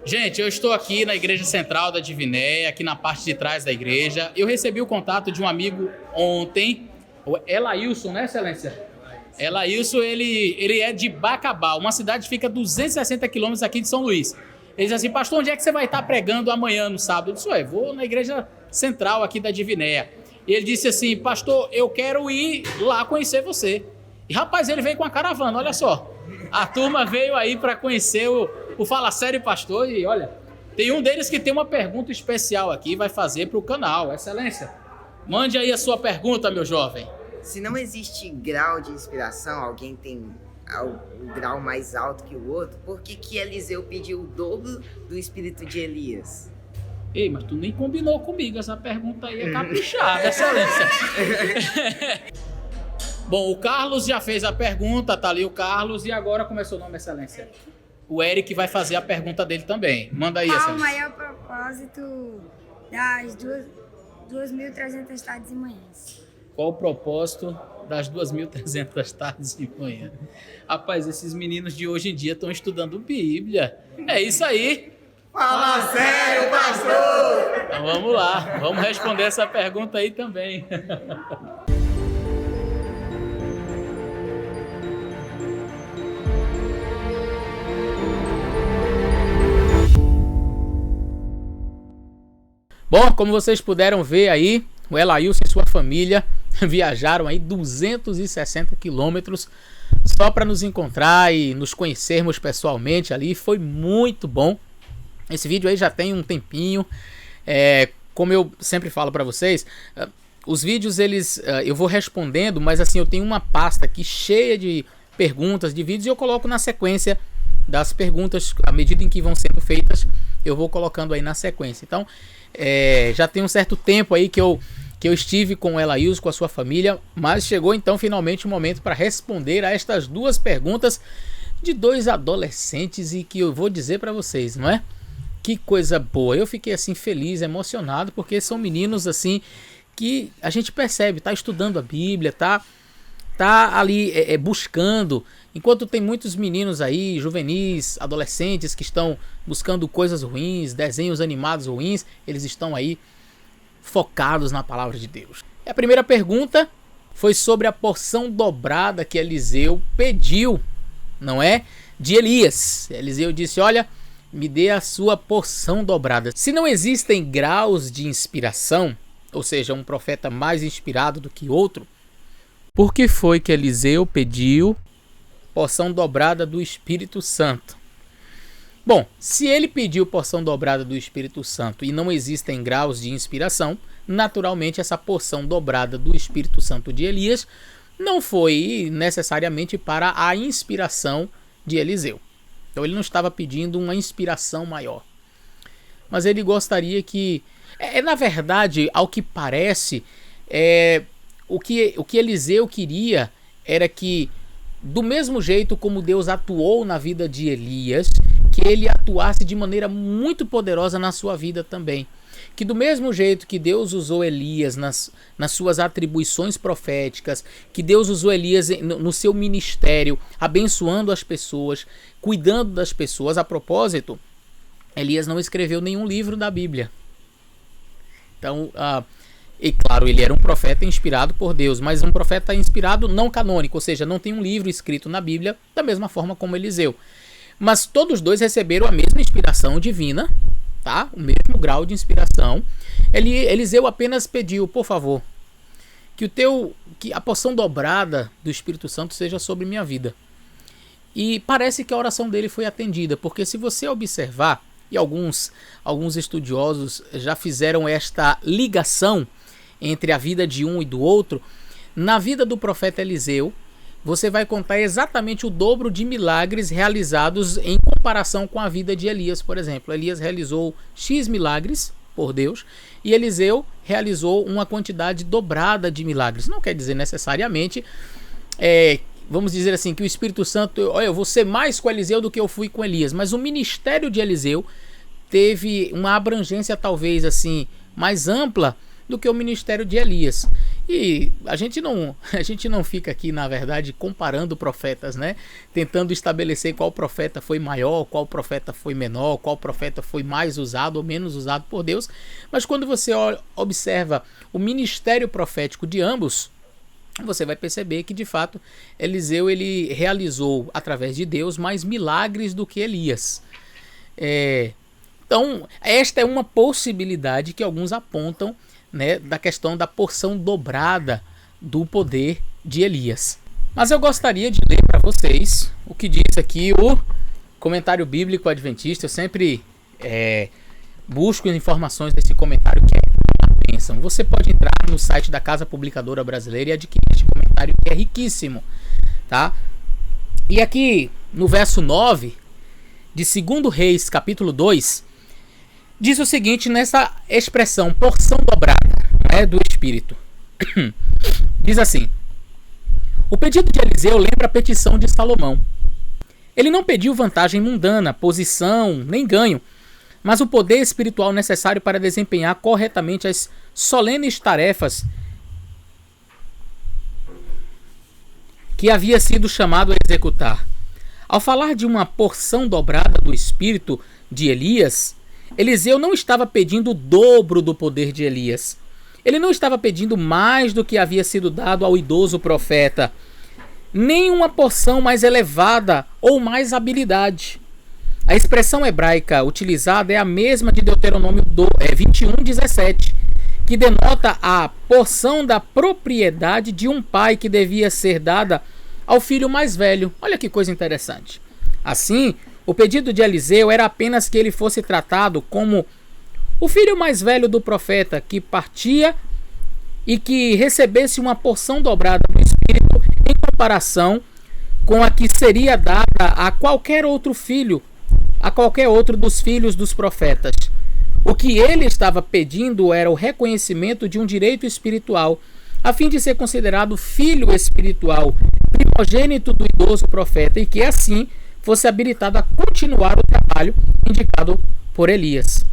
Gente, eu estou aqui na Igreja Central da Divinéia, aqui na parte de trás da igreja. Eu recebi o contato de um amigo ontem, o Elailson, né, Excelência? Elailson, ele é de Bacabal, uma cidade que fica a 260 quilômetros aqui de São Luís. Ele disse assim: pastor, onde é que você vai estar pregando amanhã no sábado? Eu disse: vou na Igreja Central aqui da Divinéia. E ele disse assim: pastor, eu quero ir lá conhecer você. E rapaz, ele veio com a caravana, olha só. A turma veio aí para conhecer o Fala Sério Pastor. E olha, tem um deles que tem uma pergunta especial aqui, vai fazer para o canal. Excelência, mande aí a sua pergunta, meu jovem. Se não existe grau de inspiração, alguém tem um grau mais alto que o outro, por que Eliseu pediu o dobro do espírito de Elias? Ei, mas tu nem combinou comigo, essa pergunta aí é caprichada, Excelência. Bom, o Carlos já fez a pergunta, tá ali o Carlos, e agora como é seu nome, Excelência? O Eric vai fazer a pergunta dele também. Manda aí, Excelência. Qual o maior propósito das 2.300 tardes e manhãs? Qual o propósito das 2.300 tardes e manhã? Rapaz, esses meninos de hoje em dia estão estudando Bíblia. É isso aí. Fala sério, pastor! Então vamos lá, vamos responder essa pergunta aí também. Bom, como vocês puderam ver aí, o Elailson e sua família viajaram aí 260 quilômetros só para nos encontrar e nos conhecermos pessoalmente ali. Foi muito bom. Esse vídeo aí já tem um tempinho. Como eu sempre falo para vocês, os vídeos eu vou respondendo, mas assim, eu tenho uma pasta aqui cheia de perguntas, de vídeos, e eu coloco na sequência das perguntas, à medida em que vão sendo feitas, eu vou colocando aí na sequência. Então, já tem um certo tempo aí que eu estive com o Elailson, com a sua família, mas chegou então finalmente o momento para responder a estas duas perguntas de dois adolescentes, e que eu vou dizer para vocês, não é? Que coisa boa. Eu fiquei assim feliz, emocionado, porque são meninos assim que a gente percebe, tá estudando a Bíblia, tá ali buscando, enquanto tem muitos meninos aí, juvenis, adolescentes, que estão buscando coisas ruins, desenhos animados ruins, eles estão aí focados na palavra de Deus. A primeira pergunta foi sobre a porção dobrada que Eliseu pediu, não é? De Elias. Eliseu disse: olha, me dê a sua porção dobrada. Se não existem graus de inspiração, ou seja, um profeta mais inspirado do que outro, por que foi que Eliseu pediu porção dobrada do Espírito Santo? Bom, se ele pediu porção dobrada do Espírito Santo e não existem graus de inspiração, naturalmente essa porção dobrada do Espírito Santo de Elias não foi necessariamente para a inspiração de Eliseu. Então ele não estava pedindo uma inspiração maior. Mas ele gostaria que... na verdade, ao que parece, o que Eliseu queria era que, do mesmo jeito como Deus atuou na vida de Elias, que ele atuasse de maneira muito poderosa na sua vida também. Que do mesmo jeito que Deus usou Elias nas suas atribuições proféticas, que Deus usou Elias no seu ministério, abençoando as pessoas, cuidando das pessoas. A propósito, Elias não escreveu nenhum livro da Bíblia. Então, e claro, ele era um profeta inspirado por Deus, mas um profeta inspirado não canônico, ou seja, não tem um livro escrito na Bíblia, da mesma forma como Eliseu. Mas todos dois receberam a mesma inspiração divina, tá? O mesmo grau de inspiração. Eliseu apenas pediu: por favor, que a porção dobrada do Espírito Santo seja sobre minha vida. E parece que a oração dele foi atendida, porque se você observar, e alguns estudiosos já fizeram esta ligação entre a vida de um e do outro, na vida do profeta Eliseu, você vai contar exatamente o dobro de milagres realizados em comparação com a vida de Elias, por exemplo. Elias realizou X milagres por Deus e Eliseu realizou uma quantidade dobrada de milagres. Não quer dizer necessariamente, vamos dizer assim, que o Espírito Santo, eu vou ser mais com Eliseu do que eu fui com Elias, mas o ministério de Eliseu teve uma abrangência talvez assim mais ampla do que o ministério de Elias. E a gente não fica aqui, na verdade, comparando profetas, né? Tentando estabelecer qual profeta foi maior, qual profeta foi menor, qual profeta foi mais usado ou menos usado por Deus. Mas quando você observa o ministério profético de ambos, você vai perceber que, de fato, Eliseu ele realizou, através de Deus, mais milagres do que Elias. Então, esta é uma possibilidade que alguns apontam, né, da questão da porção dobrada do poder de Elias. Mas eu gostaria de ler para vocês o que diz aqui o comentário bíblico adventista. Eu sempre busco informações desse comentário, que é uma bênção. Você pode entrar no site da Casa Publicadora Brasileira e adquirir este comentário, que é riquíssimo, tá? E aqui no verso 9 de 2 Reis, capítulo 2, diz o seguinte, nessa expressão, porção dobrada, né, do Espírito. Diz assim: o pedido de Eliseu lembra a petição de Salomão. Ele não pediu vantagem mundana, posição, nem ganho, mas o poder espiritual necessário para desempenhar corretamente as solenes tarefas que havia sido chamado a executar. Ao falar de uma porção dobrada do Espírito de Elias, Eliseu não estava pedindo o dobro do poder de Elias. Ele não estava pedindo mais do que havia sido dado ao idoso profeta, nem uma porção mais elevada ou mais habilidade. A expressão hebraica utilizada é a mesma de Deuteronômio 21:17, que denota a porção da propriedade de um pai que devia ser dada ao filho mais velho. Olha que coisa interessante. Assim, o pedido de Eliseu era apenas que ele fosse tratado como o filho mais velho do profeta, que partia e que recebesse uma porção dobrada do Espírito em comparação com a que seria dada a qualquer outro filho, a qualquer outro dos filhos dos profetas. O que ele estava pedindo era o reconhecimento de um direito espiritual, a fim de ser considerado filho espiritual, primogênito do idoso profeta, e que assim fosse habilitado a continuar o trabalho indicado por Elias.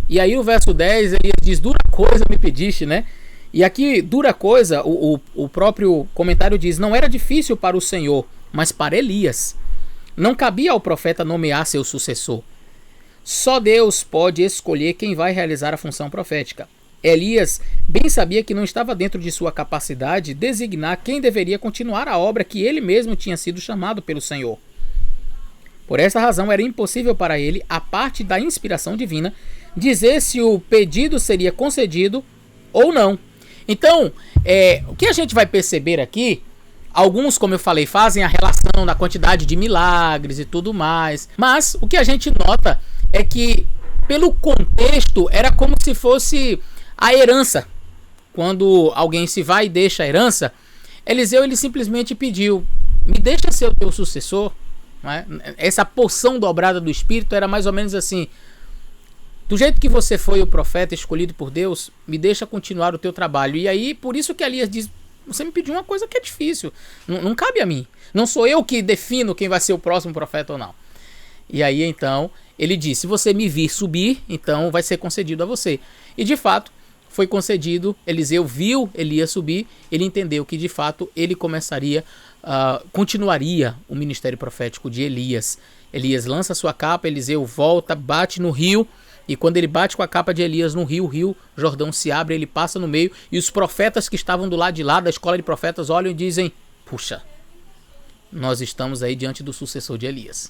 E aí o verso 10, Elias diz: dura coisa me pediste, né? E aqui, dura coisa, o próprio comentário diz, não era difícil para o Senhor, mas para Elias. Não cabia ao profeta nomear seu sucessor. Só Deus pode escolher quem vai realizar a função profética. Elias bem sabia que não estava dentro de sua capacidade designar quem deveria continuar a obra que ele mesmo tinha sido chamado pelo Senhor. Por essa razão, era impossível para ele, a parte da inspiração divina, dizer se o pedido seria concedido ou não. Então, o que a gente vai perceber aqui, alguns, como eu falei, fazem a relação da quantidade de milagres e tudo mais, mas o que a gente nota é que, pelo contexto, era como se fosse a herança. Quando alguém se vai e deixa a herança, Eliseu ele simplesmente pediu: me deixa ser o teu sucessor. Né? Essa porção dobrada do Espírito era mais ou menos assim: do jeito que você foi o profeta escolhido por Deus, me deixa continuar o teu trabalho. E aí, por isso que Elias diz: você me pediu uma coisa que é difícil, não cabe a mim, não sou eu que defino quem vai ser o próximo profeta ou não. E aí então ele diz: se você me vir subir, então vai ser concedido a você. E de fato foi concedido. Eliseu viu Elias subir, ele entendeu que de fato ele continuaria o ministério profético de Elias. Elias lança sua capa, Eliseu volta, bate no rio, e quando ele bate com a capa de Elias no rio, o rio Jordão se abre, ele passa no meio, e os profetas que estavam do lado de lá da escola de profetas olham e dizem: puxa, nós estamos aí diante do sucessor de Elias.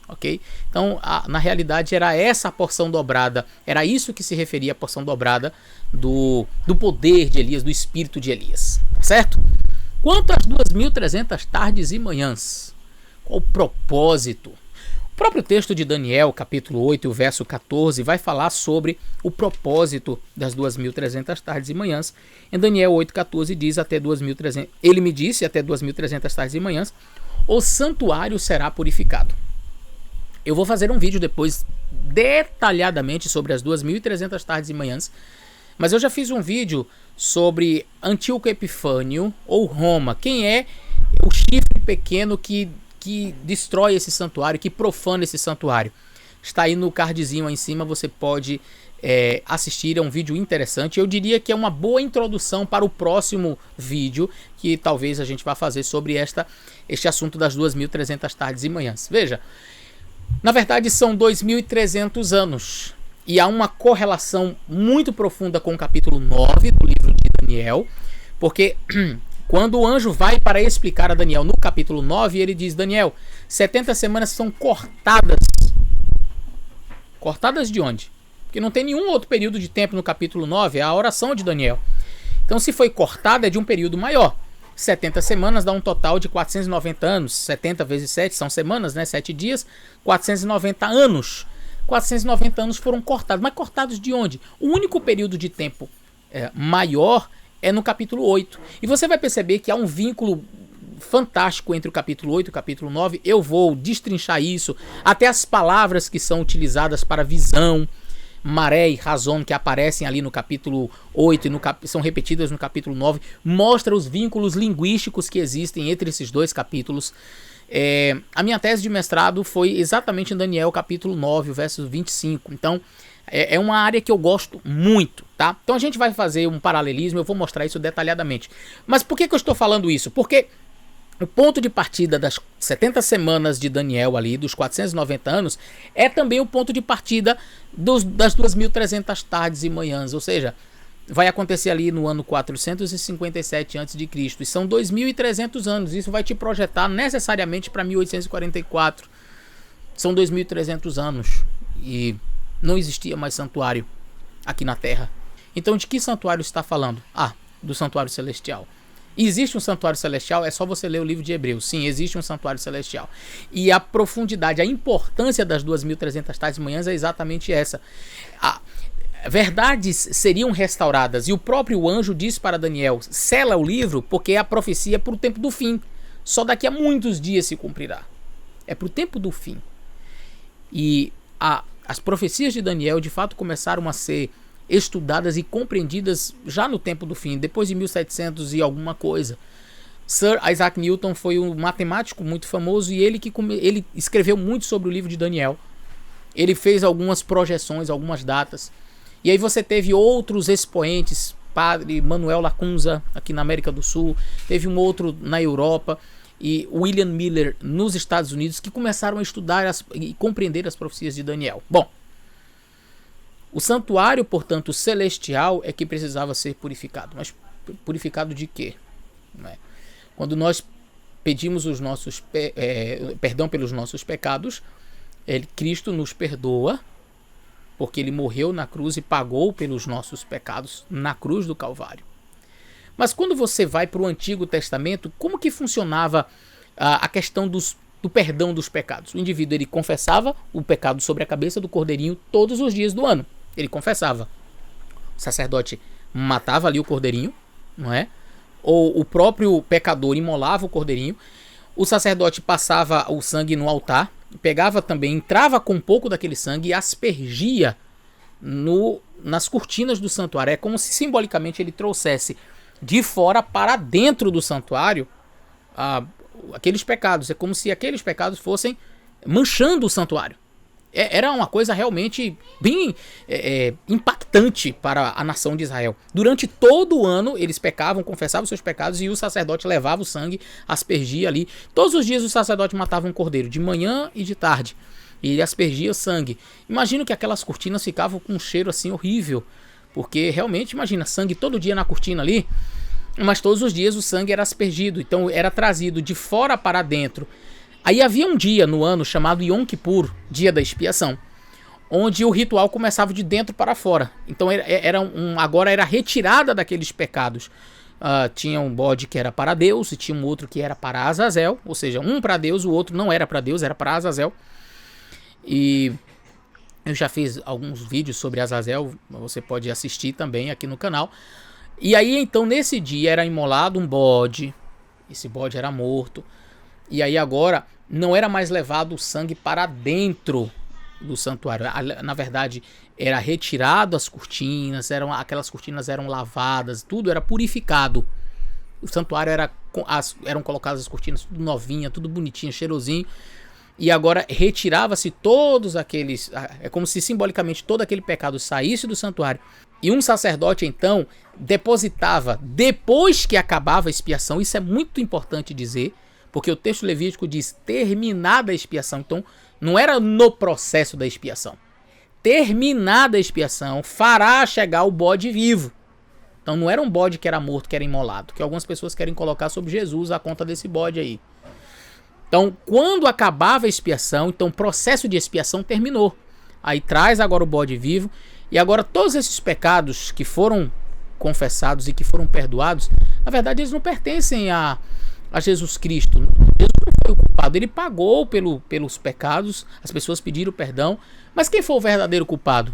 Ok? Então, na realidade, era essa a porção dobrada, era isso que se referia à porção dobrada do poder de Elias, do espírito de Elias. Certo? Quanto às 2.300 tardes e manhãs, qual o propósito? O próprio texto de Daniel, capítulo 8, verso 14, vai falar sobre o propósito das 2.300 tardes e manhãs. Em Daniel 8,14 diz: até 2.300, ele me disse, até 2.300 tardes e manhãs, o santuário será purificado. Eu vou fazer um vídeo depois detalhadamente sobre as 2.300 tardes e manhãs, mas eu já fiz um vídeo sobre Antíoco Epifânio ou Roma. Quem é o chifre pequeno que destrói esse santuário, que profana esse santuário? Está aí no cardzinho aí em cima, você pode assistir, é um vídeo interessante. Eu diria que é uma boa introdução para o próximo vídeo, que talvez a gente vá fazer sobre este assunto das 2.300 tardes e manhãs. Veja, na verdade são 2.300 anos, e há uma correlação muito profunda com o capítulo 9 do livro de Daniel, porque quando o anjo vai para explicar a Daniel no capítulo 9, ele diz: Daniel, 70 semanas são cortadas. Cortadas de onde? Porque não tem nenhum outro período de tempo no capítulo 9, é a oração de Daniel. Então, se foi cortada, é de um período maior. 70 semanas dá um total de 490 anos. 70 vezes 7 são semanas, né? 7 dias, 490 anos. 490 anos foram cortados. Mas cortados de onde? O único período de tempo maior é no capítulo 8. E você vai perceber que há um vínculo fantástico entre o capítulo 8 e o capítulo 9. Eu vou destrinchar isso. Até as palavras que são utilizadas para visão, maré e razão, que aparecem ali no capítulo 8 e são repetidas no capítulo 9, mostra os vínculos linguísticos que existem entre esses dois capítulos. A minha tese de mestrado foi exatamente em Daniel capítulo 9, verso 25. Então é uma área que eu gosto muito, tá? Então a gente vai fazer um paralelismo, eu vou mostrar isso detalhadamente. Mas por que eu estou falando isso? Porque o ponto de partida das 70 semanas de Daniel ali, dos 490 anos, é também o ponto de partida das 2.300 tardes e manhãs, ou seja, vai acontecer ali no ano 457 a.C. e são 2.300 anos, isso vai te projetar necessariamente para 1844, são 2.300 anos e não existia mais santuário aqui na Terra. Então de que santuário está falando? Do santuário celestial. Existe um santuário celestial? É só você ler o livro de Hebreus. Sim, existe um santuário celestial. E a profundidade, a importância das 2.300 tardes e manhãs é exatamente essa. Verdades seriam restauradas. E o próprio anjo diz para Daniel: sela o livro, porque a profecia é para o tempo do fim. Só daqui a muitos dias se cumprirá. É para o tempo do fim. E as profecias de Daniel de fato começaram a ser estudadas e compreendidas já no tempo do fim, depois de 1700 e alguma coisa. Sir Isaac Newton foi um matemático muito famoso e ele escreveu muito sobre o livro de Daniel. Ele fez algumas projeções, algumas datas. E aí você teve outros expoentes, Padre Manuel Lacunza aqui na América do Sul, teve um outro na Europa, e William Miller nos Estados Unidos, que começaram a estudar e compreender as profecias de Daniel. Bom, o santuário, portanto, celestial é que precisava ser purificado. Mas purificado de quê? Quando nós pedimos os nossos perdão pelos nossos pecados, Cristo nos perdoa, porque ele morreu na cruz e pagou pelos nossos pecados na cruz do Calvário. Mas quando você vai para o Antigo Testamento, como que funcionava a questão do perdão dos pecados? O indivíduo ele confessava o pecado sobre a cabeça do cordeirinho todos os dias do ano. Ele confessava. O sacerdote matava ali o cordeirinho, não é? Ou o próprio pecador imolava o cordeirinho. O sacerdote passava o sangue no altar, pegava também, entrava com um pouco daquele sangue e aspergia nas cortinas do santuário. É como se simbolicamente ele trouxesse de fora para dentro do santuário aqueles pecados. É como se aqueles pecados fossem manchando o santuário. Era uma coisa realmente bem impactante para a nação de Israel. Durante todo o ano eles pecavam, confessavam seus pecados e o sacerdote levava o sangue, aspergia ali. Todos os dias o sacerdote matava um cordeiro, de manhã e de tarde. E ele aspergia sangue. Imagino que aquelas cortinas ficavam com um cheiro assim horrível. Porque realmente, imagina, sangue todo dia na cortina ali. Mas todos os dias o sangue era aspergido. Então era trazido de fora para dentro. Aí havia um dia no ano chamado Yom Kippur, dia da expiação, onde o ritual começava de dentro para fora. Então agora era retirada daqueles pecados. Tinha um bode que era para Deus e tinha um outro que era para Azazel, ou seja, um para Deus, o outro não era para Deus, era para Azazel. E eu já fiz alguns vídeos sobre Azazel, você pode assistir também aqui no canal. E aí então nesse dia era imolado um bode, esse bode era morto. E aí agora não era mais levado o sangue para dentro do santuário. Na verdade, era retirado as cortinas, aquelas cortinas eram lavadas, tudo era purificado. O santuário eram colocadas as cortinas tudo novinha, tudo bonitinho, cheirosinho. e agora retirava-se todos aqueles, é como se simbolicamente todo aquele pecado saísse do santuário, e um sacerdote então depositava, depois que acabava a expiação. Isso é muito importante dizer, porque o texto levítico diz terminada a expiação, então não era no processo da expiação. Terminada a expiação, fará chegar o bode vivo. Então não era um bode que era morto, que era imolado, que algumas pessoas querem colocar sobre Jesus a conta desse bode aí. Então, quando acabava a expiação, então o processo de expiação terminou. Aí traz agora o bode vivo, e agora todos esses pecados que foram confessados e que foram perdoados, na verdade eles não pertencem a Jesus Cristo. Jesus não foi o culpado, ele pagou pelos pecados, as pessoas pediram perdão, mas quem foi o verdadeiro culpado?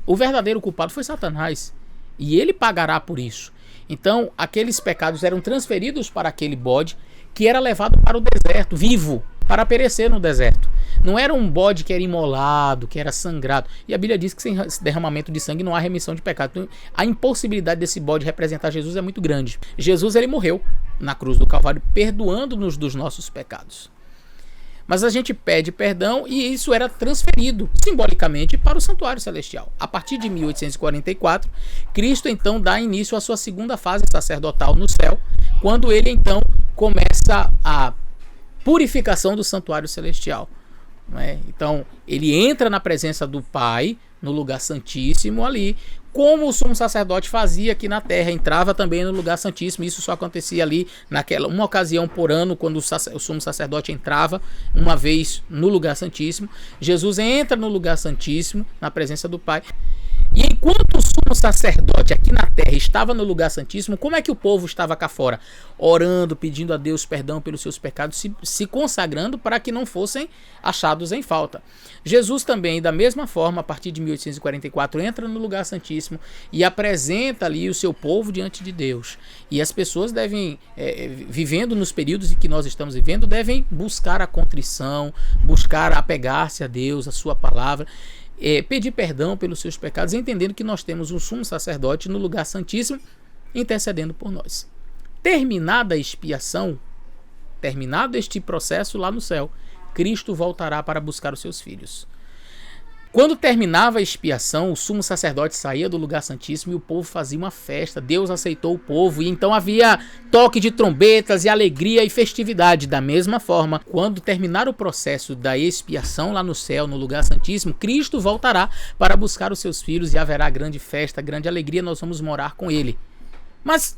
O verdadeiro culpado foi Satanás, e ele pagará por isso. Então, aqueles pecados eram transferidos para aquele bode, que era levado para o deserto, vivo, para perecer no deserto. Não era um bode que era imolado, que era sangrado. E a Bíblia diz que sem derramamento de sangue não há remissão de pecado. Então, a impossibilidade desse bode representar Jesus é muito grande. Jesus, ele morreu na cruz do Calvário, perdoando-nos dos nossos pecados. Mas a gente pede perdão e isso era transferido simbolicamente para o santuário celestial. A partir de 1844, Cristo então dá início à sua segunda fase sacerdotal no céu, quando ele então começa a purificação do santuário celestial. Não é? Então ele entra na presença do Pai, no lugar santíssimo ali, como o sumo sacerdote fazia aqui na terra, entrava também no lugar santíssimo. Isso só acontecia ali naquela uma ocasião por ano, quando o sumo sacerdote entrava uma vez no lugar santíssimo. Jesus entra no lugar santíssimo, na presença do Pai. E enquanto o sumo sacerdote aqui na terra estava no lugar santíssimo, como é que o povo estava cá fora? Orando, pedindo a Deus perdão pelos seus pecados, se consagrando para que não fossem achados em falta. Jesus também, da mesma forma, a partir de 1844, entra no lugar santíssimo e apresenta ali o seu povo diante de Deus. E as pessoas devem, vivendo nos períodos em que nós estamos vivendo, devem buscar a contrição, buscar apegar-se a Deus, a sua palavra, pedir perdão pelos seus pecados, entendendo que nós temos um sumo sacerdote no lugar santíssimo intercedendo por nós. Terminada a expiação, terminado este processo lá no céu, Cristo voltará para buscar os seus filhos. Quando terminava a expiação, o sumo sacerdote saía do lugar santíssimo e o povo fazia uma festa. Deus aceitou o povo e então havia toque de trombetas e alegria e festividade. Da mesma forma, quando terminar o processo da expiação lá no céu, no lugar santíssimo, Cristo voltará para buscar os seus filhos e haverá grande festa, grande alegria, nós vamos morar com ele. Mas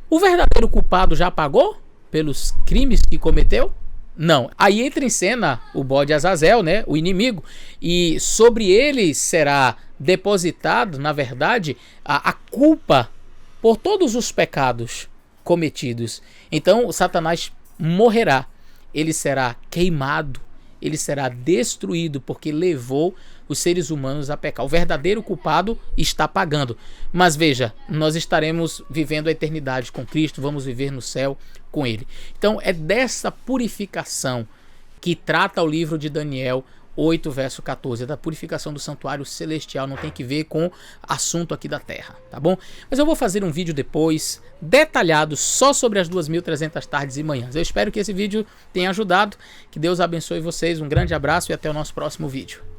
o verdadeiro culpado já pagou pelos crimes que cometeu? Não. Aí entra em cena o bode Azazel, né, o inimigo, e sobre ele será depositado, na verdade, a culpa por todos os pecados cometidos. Então, o Satanás morrerá, ele será queimado, ele será destruído porque levou os seres humanos a pecar. O verdadeiro culpado está pagando. Mas veja, nós estaremos vivendo a eternidade com Cristo, vamos viver no céu com ele. Então é dessa purificação que trata o livro de Daniel 8, verso 14, é da purificação do santuário celestial, não tem que ver com assunto aqui da terra, tá bom? Mas eu vou fazer um vídeo depois, detalhado, só sobre as 2.300 tardes e manhãs. Eu espero que esse vídeo tenha ajudado, que Deus abençoe vocês, um grande abraço e até o nosso próximo vídeo.